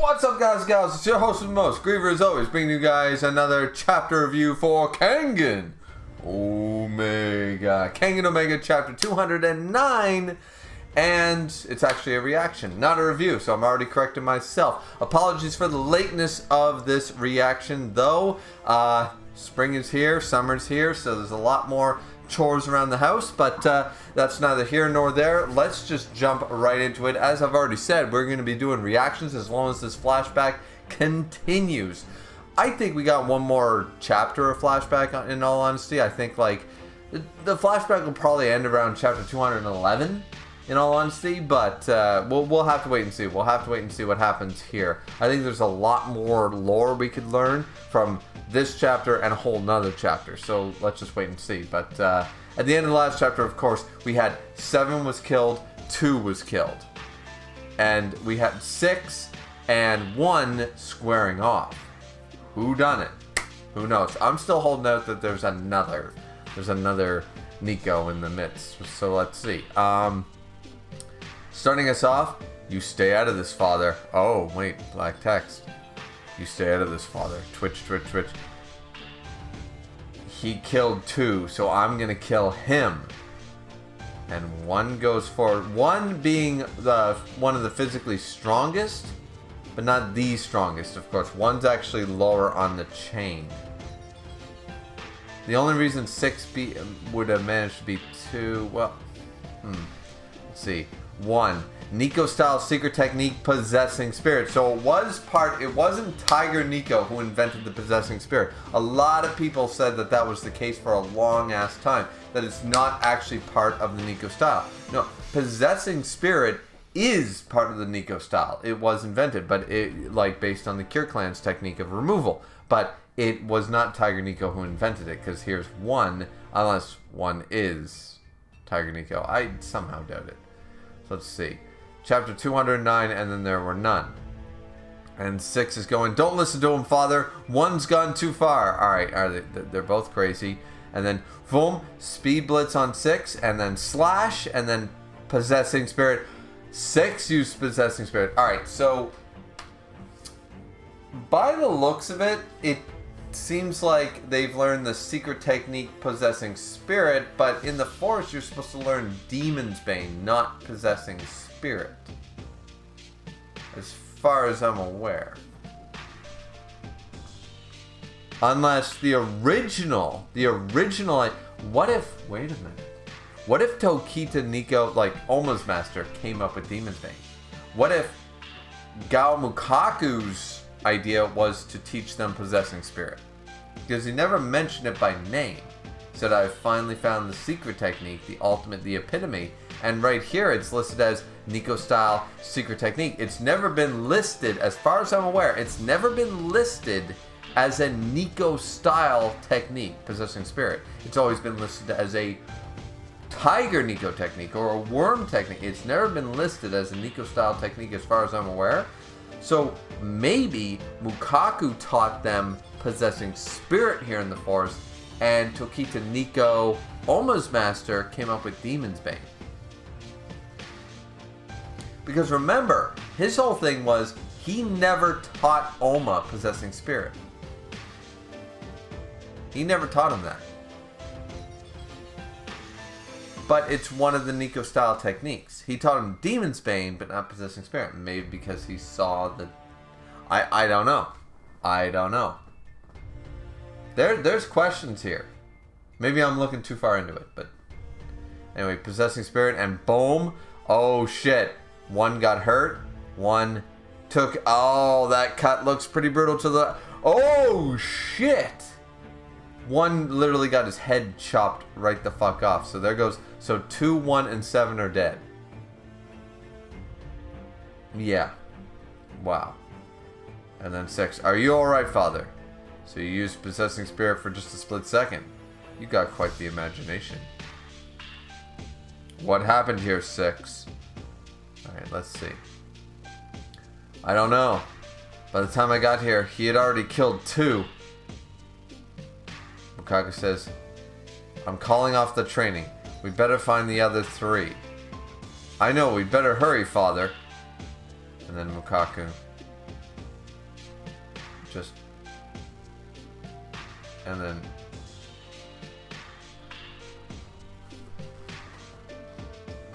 What's up, guys and gals? It's your host with the most, Griever, as always, bringing you guys another chapter review for Kengan Omega. Kengan Omega chapter 209, and it's actually a reaction, not a review, so I'm already correcting myself. Apologies for the lateness of this reaction, though. Spring is here, summer's here, so there's a lot more chores around the house, but that's neither here nor there. Let's just jump right into it. As I've already said, we're going to be doing reactions as long as this flashback continues. I think we got one more chapter of flashback, in all honesty. I think like the flashback will probably end around chapter 211, in all honesty, but we'll have to wait and see. We'll have to wait and see what happens here. I think there's a lot more lore we could learn from this chapter and a whole nother chapter, so let's just wait and see. But at the end of the last chapter, of course, we had 7 was killed, 2 was killed, and we had 6 and 1 squaring off. Who done it? Who knows? I'm still holding out that there's another Nico in the midst, so let's see. Starting us off, you stay out of this, father. Oh wait, black text. You stay out of this, father. Twitch, twitch, twitch. He killed 2, so I'm gonna kill him. And 1 goes forward. 1 being one of the physically strongest, but not the strongest, of course. 1's actually lower on the chain. The only reason 6 would have managed to beat 2, well, let's see. 1. Nico style secret technique, possessing spirit. So it wasn't Tiger Nico who invented the possessing spirit. A lot of people said that was the case for a long ass time, that it's not actually part of the Nico style. No, possessing spirit is part of the Nico style. It was invented, but based on the Cure Clan's technique of removal. But it was not Tiger Nico who invented it, because here's 1, unless 1 is Tiger Nico. I somehow doubt it. So let's see. Chapter 209, and then there were none. And 6 is going, don't listen to him, father. 1's gone too far. Alright, they're both crazy. And then, boom, speed blitz on 6, and then slash, and then possessing spirit. 6 used possessing spirit. Alright, so by the looks of it, it seems like they've learned the secret technique possessing spirit, but in the forest you're supposed to learn Demon's Bane, not possessing spirit, as far as I'm aware. Unless the original, what if, wait a minute, what if Tokita Nico, like Oma's master, came up with Demon's Bane? What if Gao Mukaku's idea was to teach them possessing spirit? Because he never mentioned it by name. He said, I've finally found the secret technique, the ultimate, the epitome, and right here it's listed as Nico style secret technique. It's never been listed, as far as I'm aware, it's never been listed as a Nico style technique, possessing spirit. It's always been listed as a Tiger Nico technique or a worm technique. It's never been listed as a Nico style technique as far as I'm aware. So maybe Mukaku taught them possessing spirit here in the forest, and Tokita Nico, Oma's master, came up with Demon's Bane. Because remember, his whole thing was he never taught Oma possessing spirit. He never taught him that. But it's one of the Nico style techniques. He taught him Demon's Bane, but not possessing spirit. Maybe because he saw the... I don't know. I don't know. There's questions here. Maybe I'm looking too far into it, but... Anyway, possessing spirit, and boom. Oh, shit. 1 got hurt. 1 took... Oh, that cut looks pretty brutal to the... Oh, shit. 1 literally got his head chopped right the fuck off. So there goes... So 2, 1, and 7 are dead. Yeah. Wow. And then 6. Are you alright, father? So you used possessing spirit for just a split second. You got quite the imagination. What happened here, 6? Alright, let's see. I don't know. By the time I got here, he had already killed 2. Mukaku says, I'm calling off the training. We better find the other 3. I know, we better hurry, father. And then Mukaku, And then...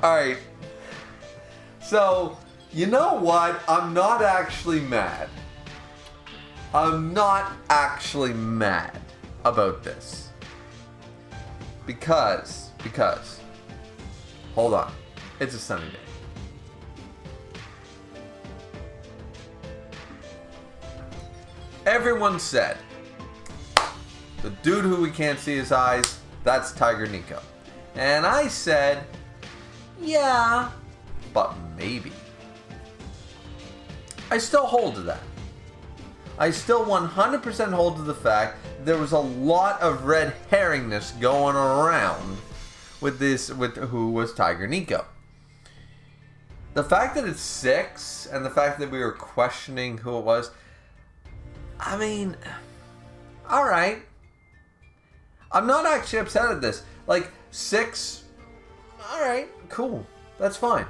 Alright. So, you know what? I'm not actually mad. I'm not actually mad about this. Because, hold on. It's a sunny day. Everyone said, the dude who we can't see his eyes, that's Tiger Nico. And I said, yeah, but maybe. I still hold to that. I still 100% hold to the fact there was a lot of red herringness going around with who was Tiger Nico. The fact that it's 6 and the fact that we were questioning who it was, I mean, alright. I'm not actually upset at this. Like, 6, alright, cool. That's fine.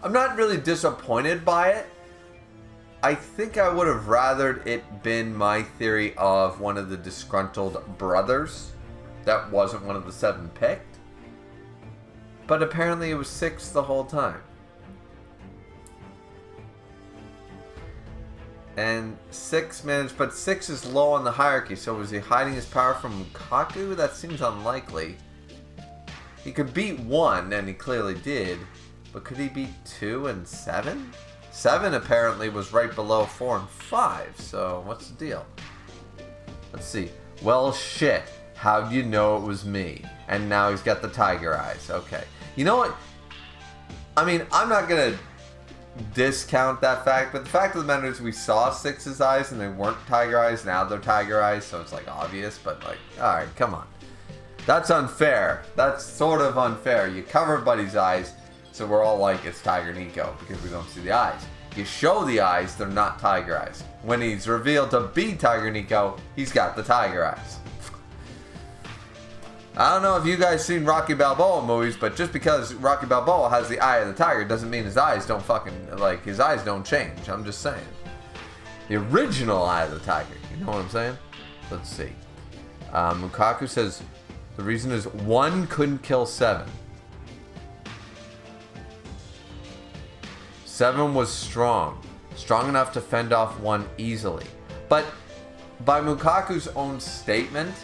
I'm not really disappointed by it. I think I would have rathered it been my theory of one of the disgruntled brothers. That wasn't one of the 7 picked. But apparently it was 6 the whole time. And 6 managed, but 6 is low on the hierarchy, so was he hiding his power from Lukaku? That seems unlikely. He could beat 1, and he clearly did, but could he beat 2 and 7? 7 apparently was right below 4 and 5, so what's the deal? Let's see. Well, shit. How'd you know it was me? And now he's got the tiger eyes. Okay. You know what? I mean, I'm not gonna discount that fact, but the fact of the matter is we saw 6's eyes and they weren't tiger eyes. Now they're tiger eyes, so it's like obvious, but like, alright, come on. That's unfair. That's sort of unfair. You cover Buddy's eyes, so we're all like, it's Tiger Nico, because we don't see the eyes. You show the eyes, they're not tiger eyes. When he's revealed to be Tiger Nico, he's got the tiger eyes. I don't know if you guys seen Rocky Balboa movies, but just because Rocky Balboa has the eye of the tiger doesn't mean his eyes don't his eyes don't change. I'm just saying. The original eye of the tiger, you know what I'm saying? Let's see. Lukaku says, the reason is 1 couldn't kill 7. 7 was strong enough to fend off 1 easily. But by Lukaku's own statement,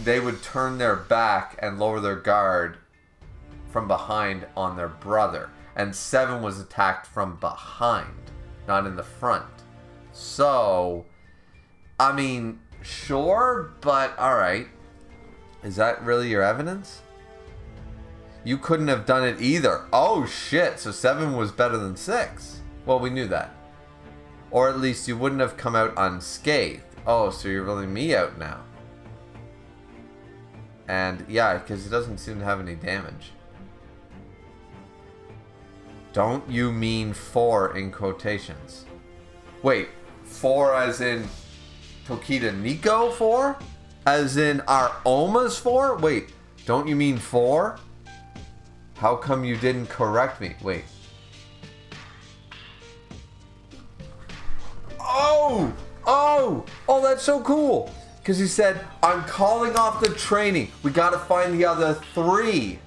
they would turn their back and lower their guard from behind on their brother. And 7 was attacked from behind, not in the front. So, I mean, sure, but alright. Is that really your evidence? You couldn't have done it either. Oh shit, so 7 was better than 6. Well, we knew that. Or at least you wouldn't have come out unscathed. Oh, so you're ruling me out now. And yeah, because he doesn't seem to have any damage. Don't you mean 4 in quotations? Wait, 4 as in Tokita Nico 4? As in our Oma's 4? Wait, don't you mean 4? How come you didn't correct me? Wait. Oh, that's so cool. Because he said, I'm calling off the training. We got to find the other 3.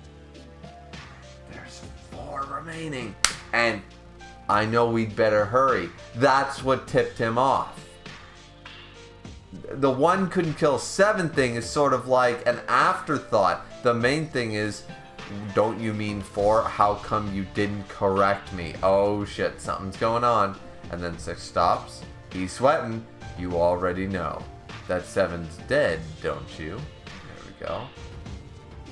There's 4 remaining. And I know we'd better hurry. That's what tipped him off. The 1 couldn't kill 7 thing is sort of like an afterthought. The main thing is, don't you mean 4? How come you didn't correct me? Oh shit, something's going on. And then 6 stops. He's sweating. You already know. That 7's dead, don't you? There we go.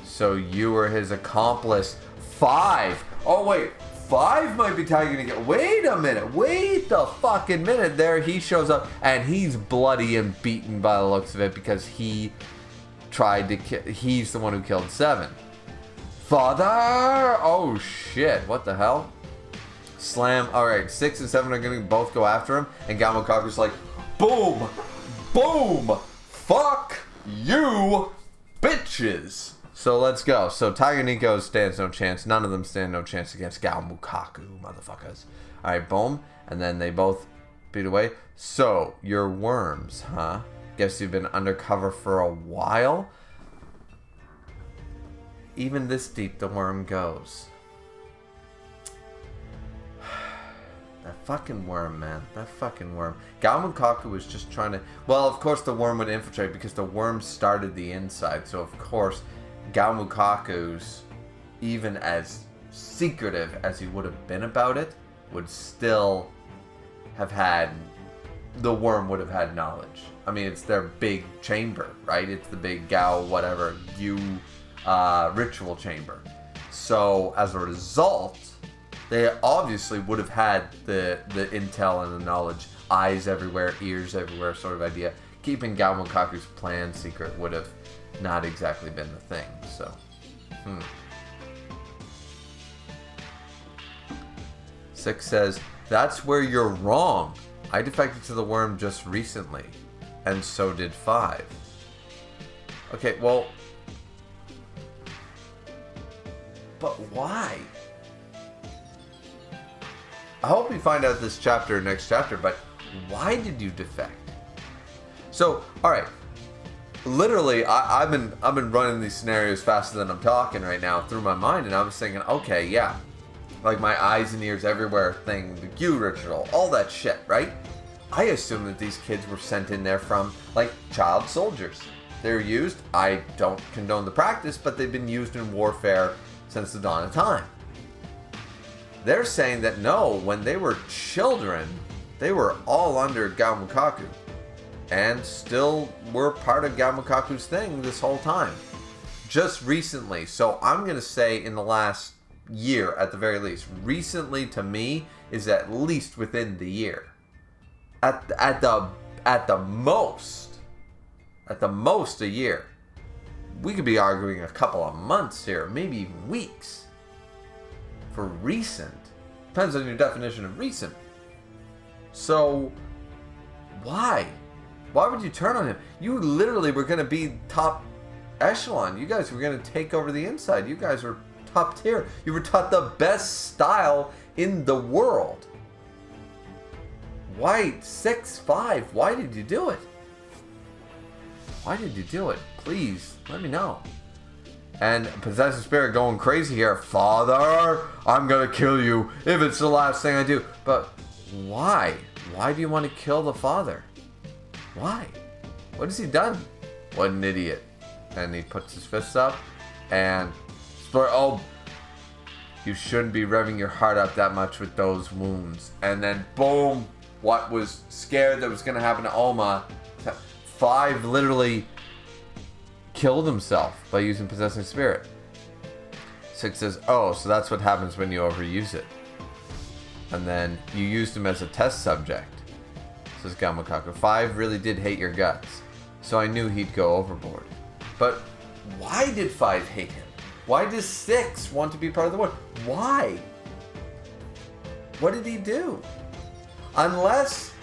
So you were his accomplice. 5. Oh wait, 5 might be Tiger Nico. Wait a minute. Wait the fucking minute. There he shows up and he's bloody and beaten by the looks of it because he tried to kill. He's the one who killed 7. Father! Oh shit, what the hell? Slam. Alright, 6 and 7 are gonna both go after him, and Gamokaku's like, boom! Boom! Fuck you, bitches! So let's go. So Tiger Nico stands no chance. None of them stand no chance against Gamokaku, motherfuckers. Alright, boom. And then they both beat away. So, you're worms, huh? Guess you've been undercover for a while. Even this deep the worm goes. That fucking worm, man. That fucking worm. Galmunkaku was just trying to... Well, of course the worm would infiltrate because the worm started the inside. So, of course, Galmunkaku's, even as secretive as he would have been about it, would still have had... The worm would have had knowledge. I mean, it's their big chamber, right? It's the big Gao, whatever, ritual chamber. So, as a result... They obviously would have had the intel and the knowledge, eyes everywhere, ears everywhere sort of idea. Keeping Galmunkaku's plan secret would have not exactly been the thing, so. Six says, that's where you're wrong. I defected to the worm just recently, and so did 5. Okay, well, but why? I hope we find out this chapter, next chapter, but why did you defect? So, alright. Literally, I've been running these scenarios faster than I'm talking right now through my mind, and I was thinking, okay, yeah. Like my eyes and ears everywhere thing, the Gyu ritual, all that shit, right? I assume that these kids were sent in there from, like, child soldiers. They're used, I don't condone the practice, but they've been used in warfare since the dawn of time. They're saying that no, when they were children, they were all under Galmunkaku. And still were part of Galmunkaku's thing this whole time. Just recently. So I'm going to say in the last year at the very least. Recently to me is at least within the year. At the most a year. We could be arguing a couple of months here, maybe even weeks. For recent. Depends on your definition of recent. So, why? Why would you turn on him? You literally were going to be top echelon. You guys were going to take over the inside. You guys were top tier. You were taught the best style in the world. Why 6'5"? Why did you do it? Why did you do it? Please, let me know. And Possessive Spirit going crazy here. Father, I'm going to kill you if it's the last thing I do. But why? Why do you want to kill the father? Why? What has he done? What an idiot. And he puts his fists up. And, oh, you shouldn't be revving your heart up that much with those wounds. And then, boom, what was scared that was going to happen to Oma. 5 literally... killed himself by using Possessing Spirit. 6 says, oh, so that's what happens when you overuse it. And then you used him as a test subject, says Galmunkaku. 5 really did hate your guts, so I knew he'd go overboard. But why did 5 hate him? Why does 6 want to be part of the war? Why? What did he do? Unless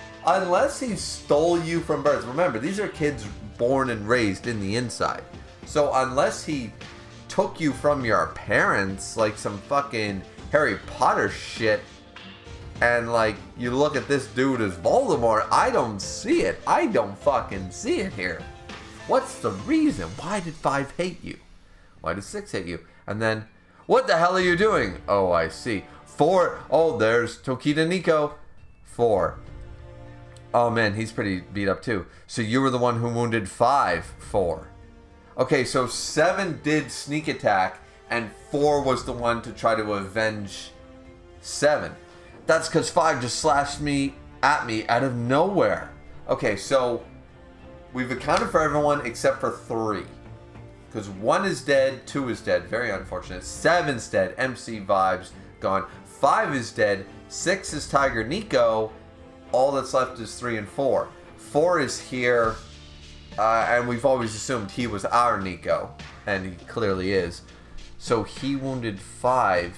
he stole you from birth. Remember, these are kids born and raised in the inside. So unless he took you from your parents, like some fucking Harry Potter shit, and like you look at this dude as Voldemort, I don't see it. I don't fucking see it here. What's the reason? Why did 5 hate you? Why did 6 hate you? And then, what the hell are you doing? Oh, I see. 4, oh, there's Tokita Nico. 4. Oh man, he's pretty beat up too. So you were the one who wounded 5, 4. Okay, so 7 did sneak attack, and 4 was the one to try to avenge 7. That's because 5 just slashed at me out of nowhere. Okay, so we've accounted for everyone except for 3. Because 1 is dead, 2 is dead, very unfortunate. 7's dead, MC vibes, gone. 5 is dead, 6 is Tiger Nico. All that's left is 3 and 4. 4 is here, and we've always assumed he was our Nico, and he clearly is. So he wounded 5.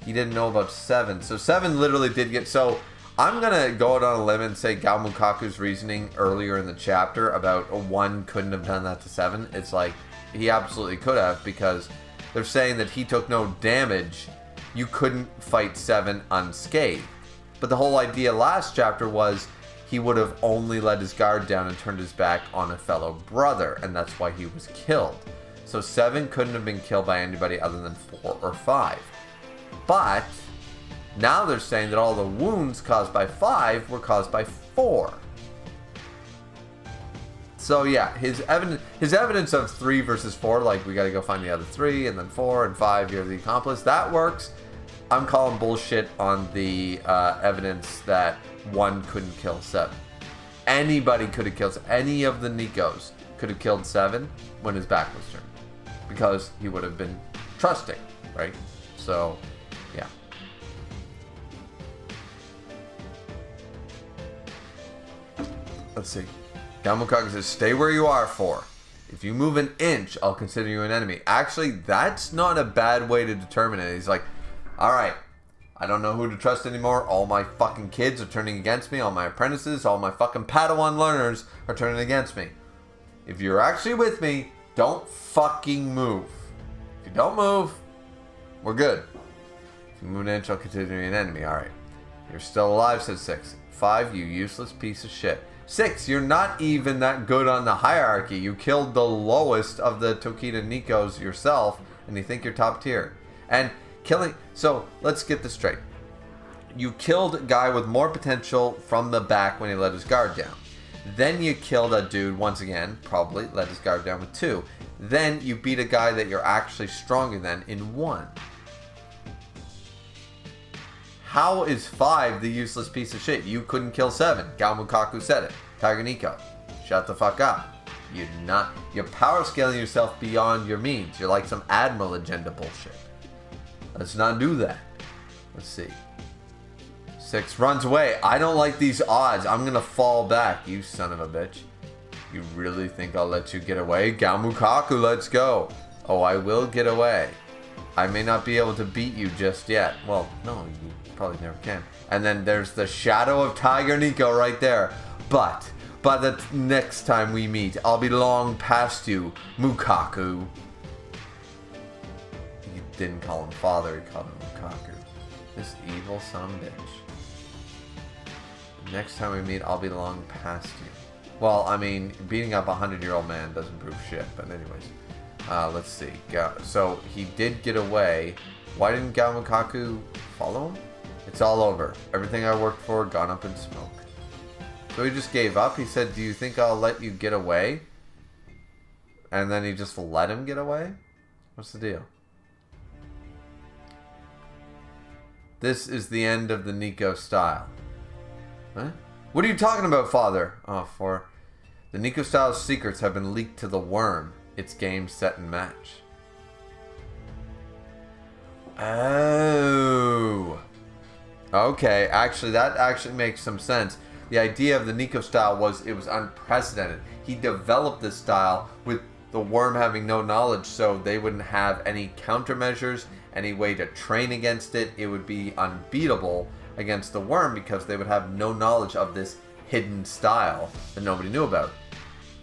He didn't know about 7. So 7 literally did get... So I'm going to go out on a limb and say Galmunkaku's reasoning earlier in the chapter about 1 couldn't have done that to 7. It's like, he absolutely could have, because they're saying that he took no damage. You couldn't fight 7 unscathed. But the whole idea last chapter was he would have only let his guard down and turned his back on a fellow brother, and that's why he was killed. So 7 couldn't have been killed by anybody other than 4 or 5. But now they're saying that all the wounds caused by 5 were caused by 4. So yeah, his evidence of 3 versus 4, like we gotta go find the other 3, and then 4 and 5, you're the accomplice, that works. I'm calling bullshit on the evidence that 1 couldn't kill 7. Anybody could have killed, any of the Nikos could have killed 7 when his back was turned, because he would have been trusting, right? So, yeah. Let's see. Gamukaku says, stay where you are, 4. If you move an inch, I'll consider you an enemy. Actually, that's not a bad way to determine it. He's like, alright, I don't know who to trust anymore. All my fucking kids are turning against me. All my apprentices, all my fucking Padawan learners are turning against me. If you're actually with me, don't fucking move. If you don't move, we're good. If you move an inch, I'll consider you an enemy. Alright. You're still alive, says 6. 5, you useless piece of shit. 6, you're not even that good on the hierarchy. You killed the lowest of the Tokita Nikos yourself, and you think you're top tier. And killing... So, let's get this straight. You killed a guy with more potential from the back when he let his guard down. Then you killed a dude, once again, probably let his guard down with 2. Then you beat a guy that you're actually stronger than in 1. How is 5 the useless piece of shit? You couldn't kill 7. Gamukaku said it. Tiger Nico, shut the fuck up. You're power scaling yourself beyond your means. You're like some Admiral agenda bullshit. Let's not do that. Let's see. 6 runs away. I don't like these odds. I'm gonna fall back, you son of a bitch. You really think I'll let you get away? Gamukaku, let's go. Oh, I will get away. I may not be able to beat you just yet. Well, no, you probably never can. And then there's the shadow of Tiger Nico right there. But by the next time we meet, I'll be long past you, Mukaku. He didn't call him father, he called him Mukaku. This evil son of a bitch. Next time we meet, I'll be long past you. Well, I mean, beating up a 100-year-old man doesn't prove shit, but anyways. Let's see. So he did get away. Why didn't Gamukaku follow him? It's all over. Everything I worked for gone up in smoke. So he just gave up. He said, do you think I'll let you get away? And then he just let him get away? What's the deal? This is the end of the Nico style. Huh? What are you talking about, father? Oh, for the Nico style's secrets have been leaked to the worm. It's game, set, and match. Oh. Okay, actually, that actually makes some sense. The idea of the Nico style was it was unprecedented. He developed this style with the worm having no knowledge, so they wouldn't have any countermeasures, any way to train against it. It would be unbeatable against the worm because they would have no knowledge of this hidden style that nobody knew about.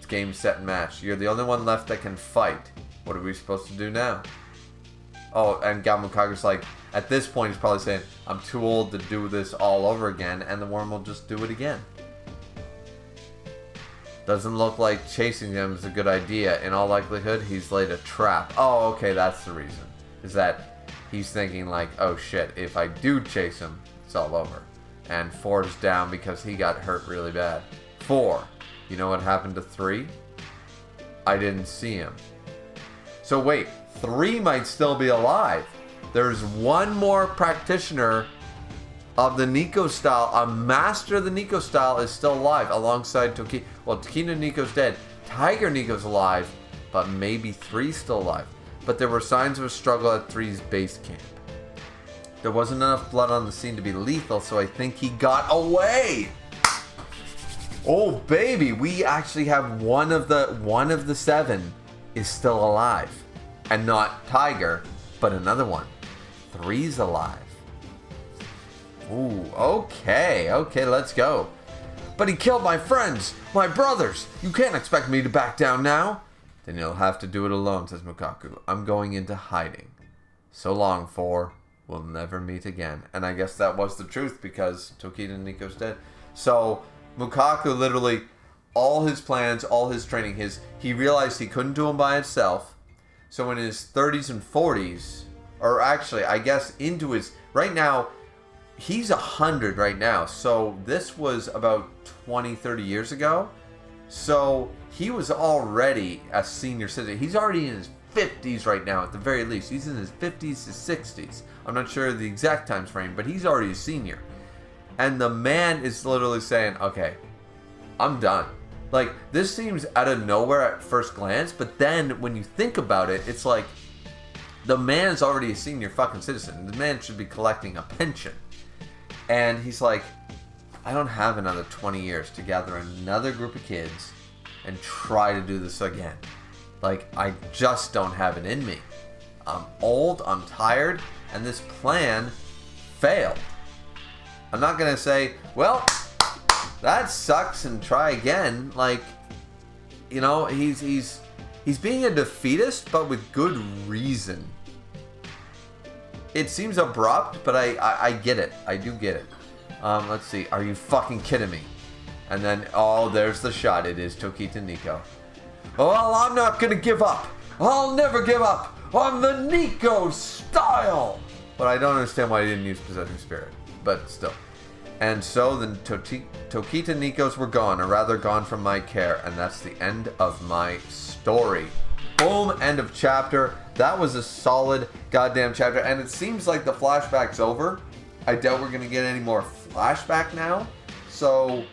Game, set, and match. You're the only one left that can fight. What are we supposed to do now? Oh, and Gamukaku's like, at this point, he's probably saying, I'm too old to do this all over again, and the worm will just do it again. Doesn't look like chasing him is a good idea. In all likelihood, he's laid a trap. Oh, okay, that's the reason. Is that he's thinking like, oh shit, if I do chase him, it's all over. And 4's down because he got hurt really bad. 4. You know what happened to 3? I didn't see him. So wait, 3 might still be alive. There's one more practitioner of the Nico style. A master of the Nico style is still alive alongside Toki. Well, Tokita Nico's dead. Tiger Nico's alive, but maybe 3's still alive. But there were signs of a struggle at 3's base camp. There wasn't enough blood on the scene to be lethal, so I think he got away. Oh baby, we actually have one of the 7 is still alive. And not Tiger, but another one. 3's alive. Ooh, okay, let's go. But he killed my friends, my brothers. You can't expect me to back down now. Then you'll have to do it alone, says Mukaku. I'm going into hiding. So long, 4. We'll never meet again. And I guess that was the truth because Tokita Nico's dead. So Mukaku literally, all his plans, all his training, he realized he couldn't do them by himself. So in his 30s and 40s, or actually, I guess into his, right now, he's 100 right now. So this was about 20, 30 years ago. So he was already a senior citizen. He's already in his 50s right now, at the very least. He's in his 50s to 60s. I'm not sure the exact time frame, but he's already a senior. And the man is literally saying, okay, I'm done. Like, this seems out of nowhere at first glance, but then when you think about it, it's like, the man's already a senior fucking citizen. The man should be collecting a pension. And he's like, I don't have another 20 years to gather another group of kids and try to do this again. Like, I just don't have it in me. I'm old, I'm tired, and this plan failed. I'm not going to say, well, that sucks and try again. Like, you know, he's being a defeatist, but with good reason. It seems abrupt, but I get it. I do get it. Let's see. Are you fucking kidding me? And then, oh, there's the shot. It is Tokita Nico. Well, I'm not going to give up. I'll never give up. I'm the Nico style. But I don't understand why he didn't use Possessing Spirit. But still. And so the Tokita Nikos were gone, or rather gone from my care. And that's the end of my story. Boom, end of chapter. That was a solid goddamn chapter. And it seems like the flashback's over. I doubt we're going to get any more flashback now. So,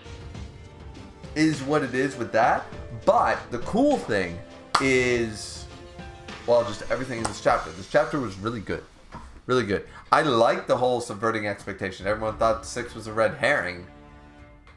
is what it is with that. But the cool thing is, well, just everything in this chapter. This chapter was really good. Really good. I like the whole subverting expectation. Everyone thought 6 was a red herring.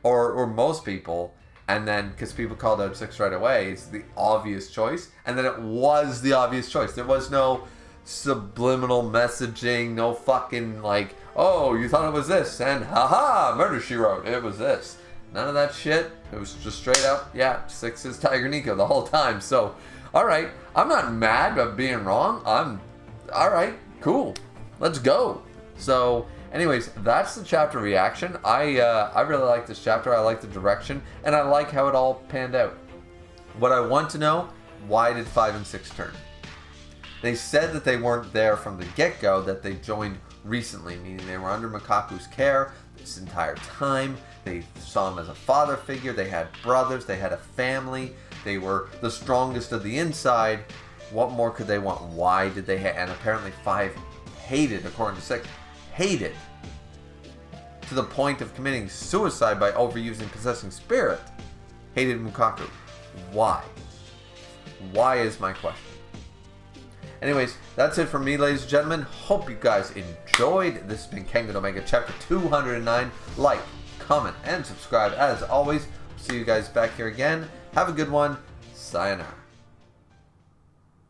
Or most people. And then, because people called out 6 right away, it's the obvious choice. And then it was the obvious choice. There was no subliminal messaging. No fucking, like, oh, you thought it was this. And, haha, Murder, She Wrote. It was this. None of that shit. It was just straight up, yeah, 6 is Tiger Nico the whole time. So, alright. I'm not mad about being wrong. Alright, cool. Let's go. So, anyways, that's the chapter reaction. I really like this chapter. I like the direction. And I like how it all panned out. What I want to know, why did 5 and 6 turn? They said that they weren't there from the get-go, that they joined recently, meaning they were under Mukaku's care this entire time. They saw him as a father figure. They had brothers. They had a family. They were the strongest of the inside. What more could they want? Why did they hate? And apparently 5 hated, according to 6, hated to the point of committing suicide by overusing Possessing Spirit. Hated Mukaku. Why? Why is my question. Anyways, that's it for me, ladies and gentlemen. Hope you guys enjoyed. This has been Kengan Omega, chapter 209. Like, comment, and subscribe as always. See you guys back here again. Have a good one. Sayonara.